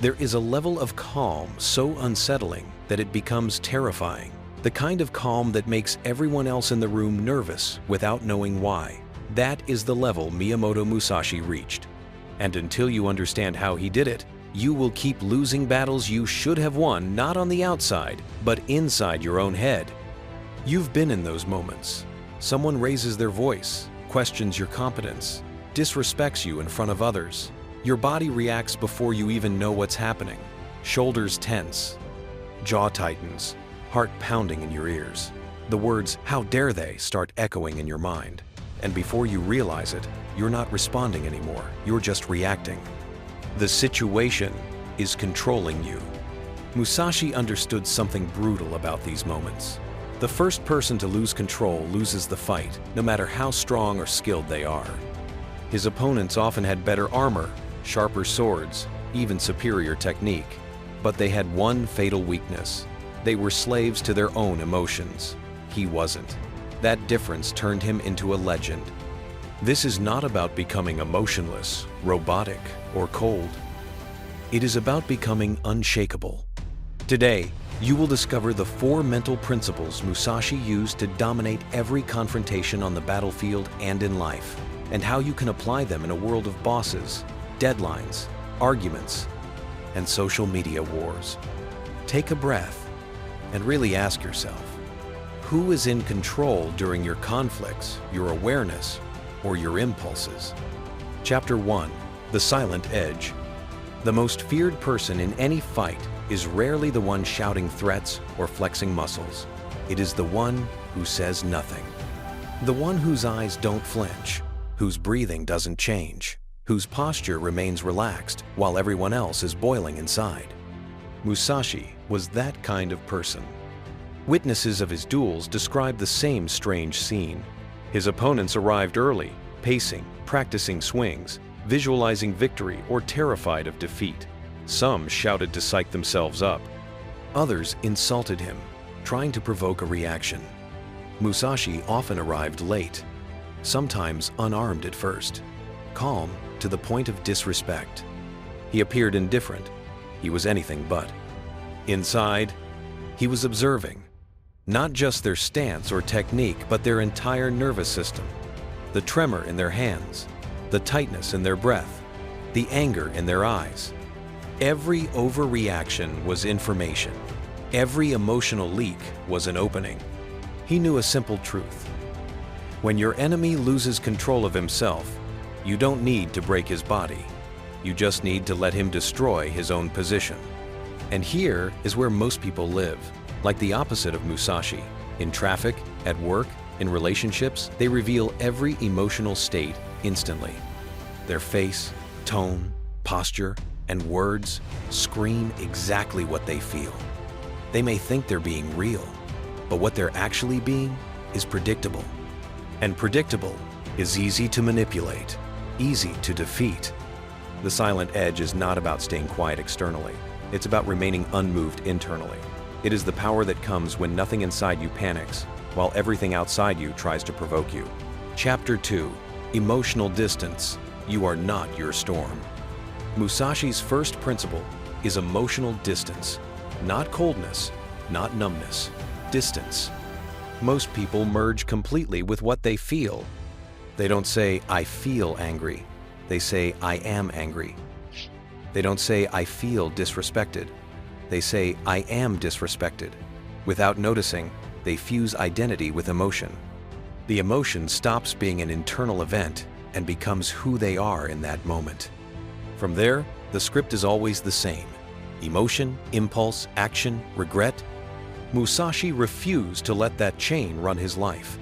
There is a level of calm so unsettling that it becomes terrifying. The kind of calm that makes everyone else in the room nervous without knowing why. That is the level Miyamoto Musashi reached. And until you understand how he did it, you will keep losing battles you should have won not on the outside, but inside your own head. You've been in those moments. Someone raises their voice, questions your competence, disrespects you in front of others. Your body reacts before you even know what's happening. Shoulders tense, jaw tightens, heart pounding in your ears. The words, "How dare they?" start echoing in your mind. And before you realize it, you're not responding anymore, you're just reacting. The situation is controlling you. Musashi understood something brutal about these moments. The first person to lose control loses the fight, no matter how strong or skilled they are. His opponents often had better armor, sharper swords, even superior technique. But they had one fatal weakness. They were slaves to their own emotions. He wasn't. That difference turned him into a legend. This is not about becoming emotionless, robotic, or cold. It is about becoming unshakable. Today, you will discover the 4 mental principles Musashi used to dominate every confrontation on the battlefield and in life, and how you can apply them in a world of bosses, deadlines, arguments, and social media wars. Take a breath and really ask yourself, who is in control during your conflicts, your awareness, or your impulses? Chapter 1. The Silent Edge. The most feared person in any fight is rarely the one shouting threats or flexing muscles. It is the one who says nothing. The one whose eyes don't flinch, whose breathing doesn't change, whose posture remains relaxed while everyone else is boiling inside. Musashi was that kind of person. Witnesses of his duels describe the same strange scene. His opponents arrived early, pacing, practicing swings, visualizing victory, or terrified of defeat. Some shouted to psych themselves up. Others insulted him, trying to provoke a reaction. Musashi often arrived late, sometimes unarmed at first, calm to the point of disrespect. He appeared indifferent. He was anything but. Inside, he was observing, not just their stance or technique, but their entire nervous system. The tremor in their hands, the tightness in their breath, the anger in their eyes. Every overreaction was information. Every emotional leak was an opening. He knew a simple truth. When your enemy loses control of himself, you don't need to break his body. You just need to let him destroy his own position. And here is where most people live. Like the opposite of Musashi. In traffic, at work, in relationships, they reveal every emotional state instantly. Their face, tone, posture, and words scream exactly what they feel. They may think they're being real, but what they're actually being is predictable. And predictable is easy to manipulate, easy to defeat. The silent edge is not about staying quiet externally. It's about remaining unmoved internally. It is the power that comes when nothing inside you panics, while everything outside you tries to provoke you. Chapter 2. Emotional distance. You are not your storm. Musashi's first principle is emotional distance. Not coldness, not numbness, distance. Most people merge completely with what they feel. They don't say, "I feel angry." They say, "I am angry." They don't say, "I feel disrespected." They say, "I am disrespected." Without noticing, they fuse identity with emotion. The emotion stops being an internal event and becomes who they are in that moment. From there, the script is always the same. Emotion, impulse, action, regret. Musashi refused to let that chain run his life.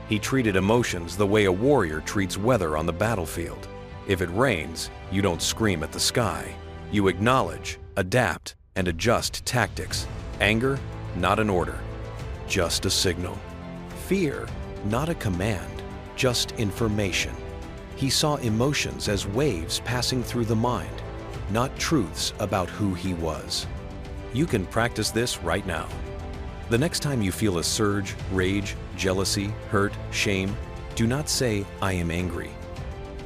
He treated emotions the way a warrior treats weather on the battlefield. If it rains, you don't scream at the sky. You acknowledge, adapt, and adjust tactics. Anger, not an order, just a signal. Fear, not a command, just information. He saw emotions as waves passing through the mind, not truths about who he was. You can practice this right now. The next time you feel a surge, rage, jealousy, hurt, shame, do not say, "I am angry."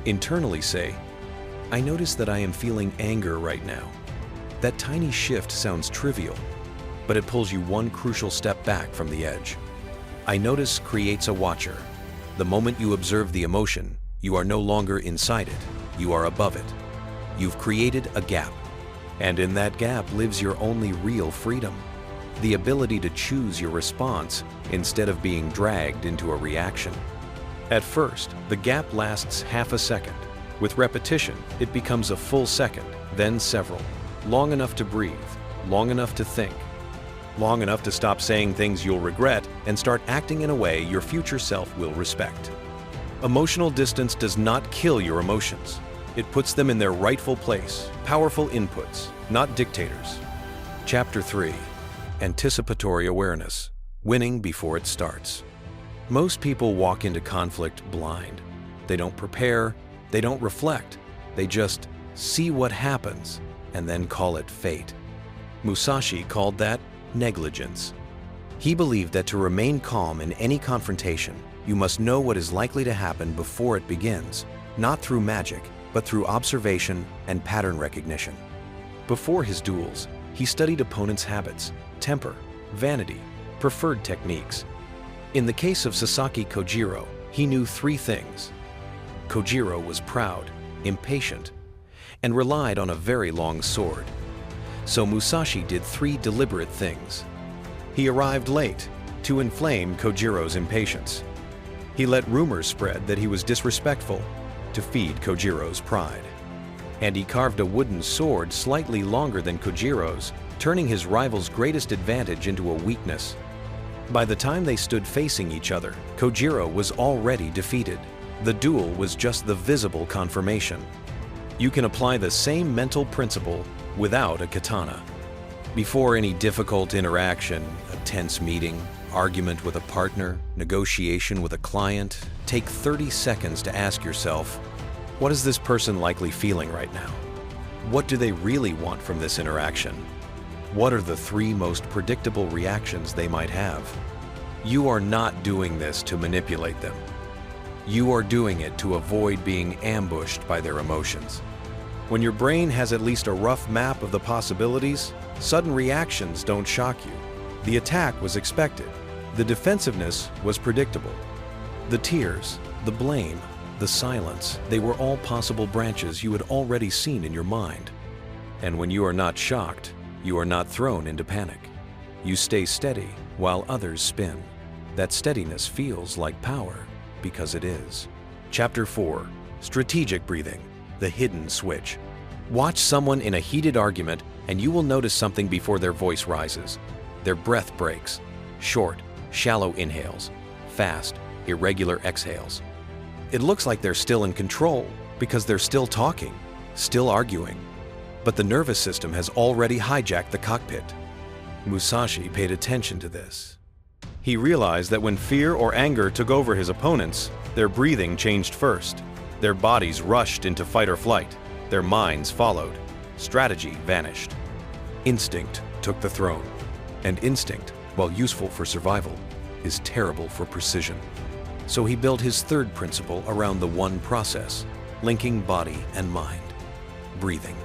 Internally say, "I notice that I am feeling anger right now." That tiny shift sounds trivial, but it pulls you one crucial step back from the edge. I notice creates a watcher. The moment you observe the emotion, you are no longer inside it, you are above it. You've created a gap, and in that gap lives your only real freedom. The ability to choose your response instead of being dragged into a reaction. At first, the gap lasts half a second. With repetition, it becomes a full second, then several. Long enough to breathe, long enough to think, long enough to stop saying things you'll regret and start acting in a way your future self will respect. Emotional distance does not kill your emotions. It puts them in their rightful place, powerful inputs, not dictators. Chapter 3. Anticipatory Awareness. Winning before it starts. Most people walk into conflict blind. They don't prepare, they don't reflect, they just see what happens and then call it fate. Musashi called that negligence. He believed that to remain calm in any confrontation, you must know what is likely to happen before it begins, not through magic, but through observation and pattern recognition. Before his duels, he studied opponents' habits, temper, vanity, preferred techniques. In the case of Sasaki Kojiro, he knew three things. Kojiro was proud, impatient, and relied on a very long sword. So Musashi did three deliberate things. He arrived late to inflame Kojiro's impatience. He let rumors spread that he was disrespectful to feed Kojiro's pride. And he carved a wooden sword slightly longer than Kojiro's, turning his rival's greatest advantage into a weakness. By the time they stood facing each other, Kojiro was already defeated. The duel was just the visible confirmation. You can apply the same mental principle without a katana. Before any difficult interaction, a tense meeting, argument with a partner, negotiation with a client, take 30 seconds to ask yourself, what is this person likely feeling right now? What do they really want from this interaction? What are the three most predictable reactions they might have? You are not doing this to manipulate them. You are doing it to avoid being ambushed by their emotions. When your brain has at least a rough map of the possibilities, sudden reactions don't shock you. The attack was expected. The defensiveness was predictable. The tears, the blame, the silence, they were all possible branches you had already seen in your mind. And when you are not shocked, you are not thrown into panic. You stay steady while others spin. That steadiness feels like power because it is. Chapter 4. Strategic Breathing. The Hidden Switch. Watch someone in a heated argument and you will notice something before their voice rises. Their breath breaks. Short, shallow inhales. Fast, irregular exhales. It looks like they're still in control because they're still talking, still arguing. But the nervous system has already hijacked the cockpit. Musashi paid attention to this. He realized that when fear or anger took over his opponents, their breathing changed first. Their bodies rushed into fight or flight. Their minds followed. Strategy vanished. Instinct took the throne. And instinct, while useful for survival, is terrible for precision. So he built his third principle around the one process, linking body and mind: breathing.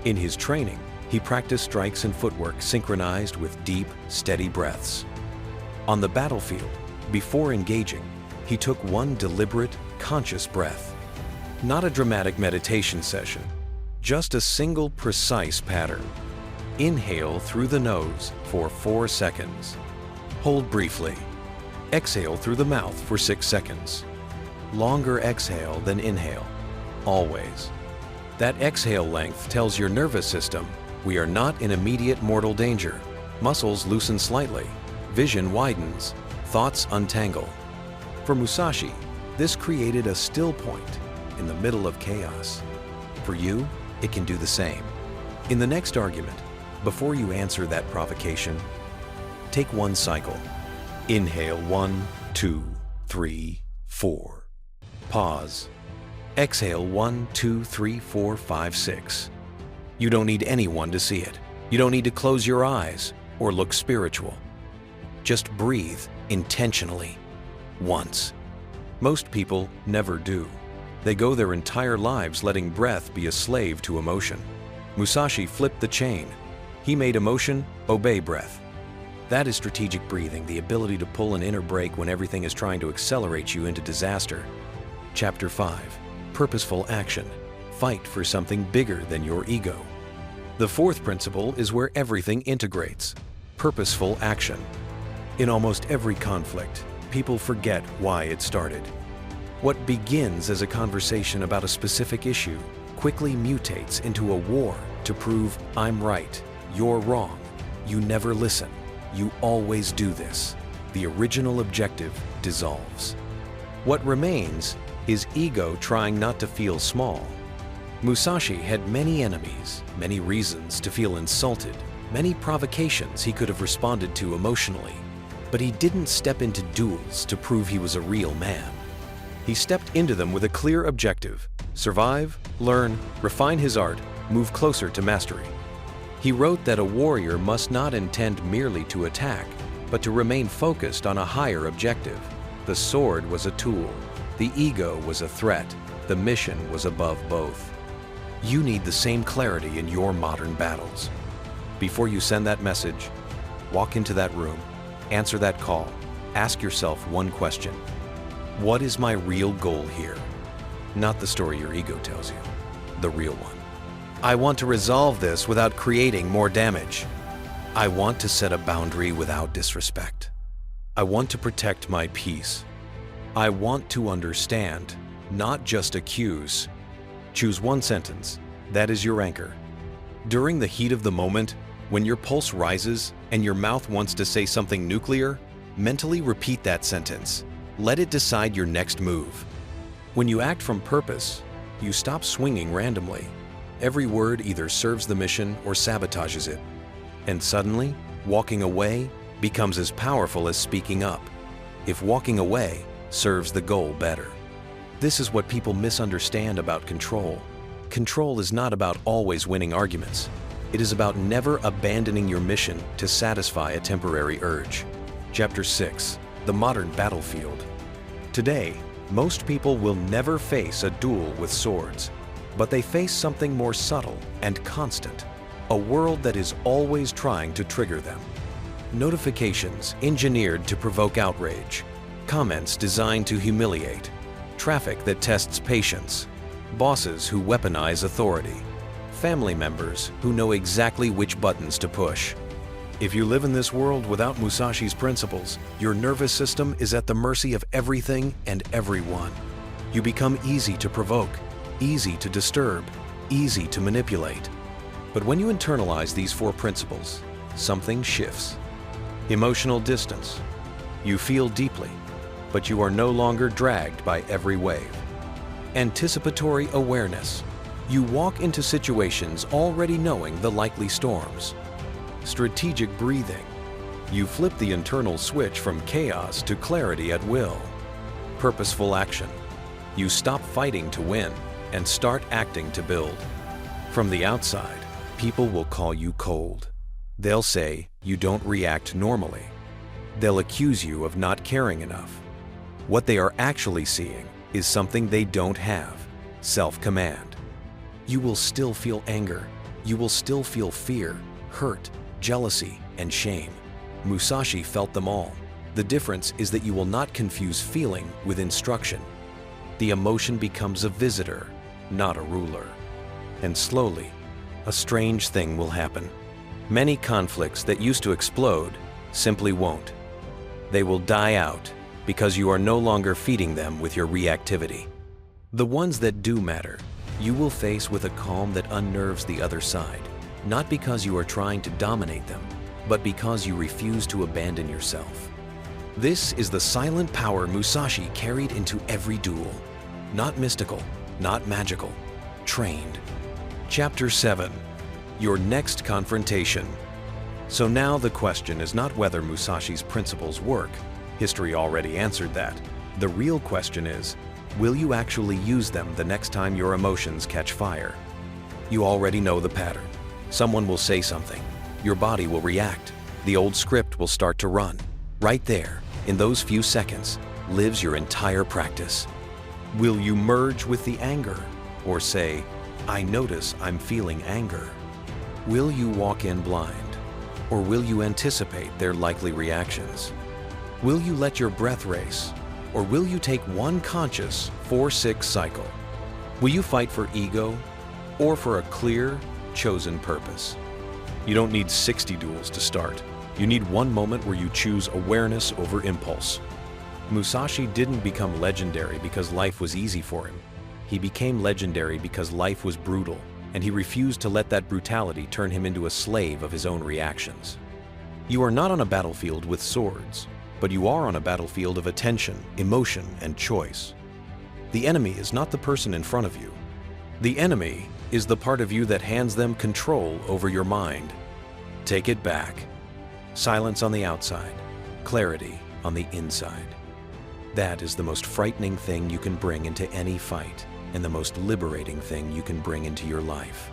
In his training, he practiced strikes and footwork synchronized with deep, steady breaths. On the battlefield, before engaging, he took one deliberate, conscious breath. Not a dramatic meditation session, just a single precise pattern. Inhale through the nose for 4 seconds. Hold briefly. Exhale through the mouth for 6 seconds. Longer exhale than inhale, always. That exhale length tells your nervous system, we are not in immediate mortal danger. Muscles loosen slightly, vision widens, thoughts untangle. For Musashi, this created a still point in the middle of chaos. For you, it can do the same. In the next argument, before you answer that provocation, take one cycle. Inhale 1, 2, 3, 4. Pause. Exhale 1, 2, 3, 4, 5, 6. You don't need anyone to see it. You don't need to close your eyes or look spiritual. Just breathe intentionally, once. Most people never do. They go their entire lives letting breath be a slave to emotion. Musashi flipped the chain. He made emotion obey breath. That is strategic breathing, the ability to pull an inner brake when everything is trying to accelerate you into disaster. Chapter 5. Purposeful action. Fight for something bigger than your ego. The fourth principle is where everything integrates. Purposeful action. In almost every conflict, people forget why it started. What begins as a conversation about a specific issue quickly mutates into a war to prove I'm right, you're wrong, you never listen, you always do this. The original objective dissolves. What remains is ego trying not to feel small. Musashi had many enemies, many reasons to feel insulted, many provocations he could have responded to emotionally. But he didn't step into duels to prove he was a real man. He stepped into them with a clear objective: survive, learn, refine his art, move closer to mastery. He wrote that a warrior must not intend merely to attack, but to remain focused on a higher objective. The sword was a tool, the ego was a threat, the mission was above both. You need the same clarity in your modern battles. Before you send that message, walk into that room, answer that call, ask yourself one question. What is my real goal here? Not the story your ego tells you, the real one. I want to resolve this without creating more damage. I want to set a boundary without disrespect. I want to protect my peace. I want to understand, not just accuse. Choose one sentence. That is your anchor. During the heat of the moment, when your pulse rises and your mouth wants to say something nuclear, mentally repeat that sentence. Let it decide your next move. When you act from purpose, you stop swinging randomly. Every word either serves the mission or sabotages it. And suddenly, walking away becomes as powerful as speaking up, if walking away serves the goal better. This is what people misunderstand about control. Control is not about always winning arguments. It is about never abandoning your mission to satisfy a temporary urge. Chapter 6. The Modern Battlefield. Today, most people will never face a duel with swords, but they face something more subtle and constant, a world that is always trying to trigger them. Notifications engineered to provoke outrage, comments designed to humiliate, traffic that tests patience, bosses who weaponize authority, family members who know exactly which buttons to push. If you live in this world without Musashi's principles, your nervous system is at the mercy of everything and everyone. You become easy to provoke, easy to disturb, easy to manipulate. But when you internalize these 4 principles, something shifts. Emotional distance. You feel deeply, but you are no longer dragged by every wave. Anticipatory awareness. You walk into situations already knowing the likely storms. Strategic breathing. You flip the internal switch from chaos to clarity at will. Purposeful action. You stop fighting to win and start acting to build. From the outside, people will call you cold. They'll say you don't react normally. They'll accuse you of not caring enough. What they are actually seeing is something they don't have: self-command. You will still feel anger. You will still feel fear, hurt, jealousy, and shame. Musashi felt them all. The difference is that you will not confuse feeling with instruction. The emotion becomes a visitor, not a ruler. And slowly, a strange thing will happen. Many conflicts that used to explode simply won't. They will die out because you are no longer feeding them with your reactivity. The ones that do matter, you will face with a calm that unnerves the other side, not because you are trying to dominate them, but because you refuse to abandon yourself. This is the silent power Musashi carried into every duel. Not mystical, not magical, trained. Chapter 7. Your next confrontation. So now the question is not whether Musashi's principles work. History already answered that. The real question is, will you actually use them the next time your emotions catch fire? You already know the pattern. Someone will say something. Your body will react. The old script will start to run. Right there, in those few seconds, lives your entire practice. Will you merge with the anger or say, I notice I'm feeling anger? Will you walk in blind? Or will you anticipate their likely reactions? Will you let your breath race? Or will you take one conscious 4-6 cycle? Will you fight for ego or for a clear, chosen purpose? You don't need 60 duels to start. You need one moment where you choose awareness over impulse. Musashi didn't become legendary because life was easy for him. He became legendary because life was brutal, and he refused to let that brutality turn him into a slave of his own reactions. You are not on a battlefield with swords, but you are on a battlefield of attention, emotion, and choice. The enemy is not the person in front of you. The enemy is the part of you that hands them control over your mind. Take it back. Silence on the outside, clarity on the inside. That is the most frightening thing you can bring into any fight, and the most liberating thing you can bring into your life.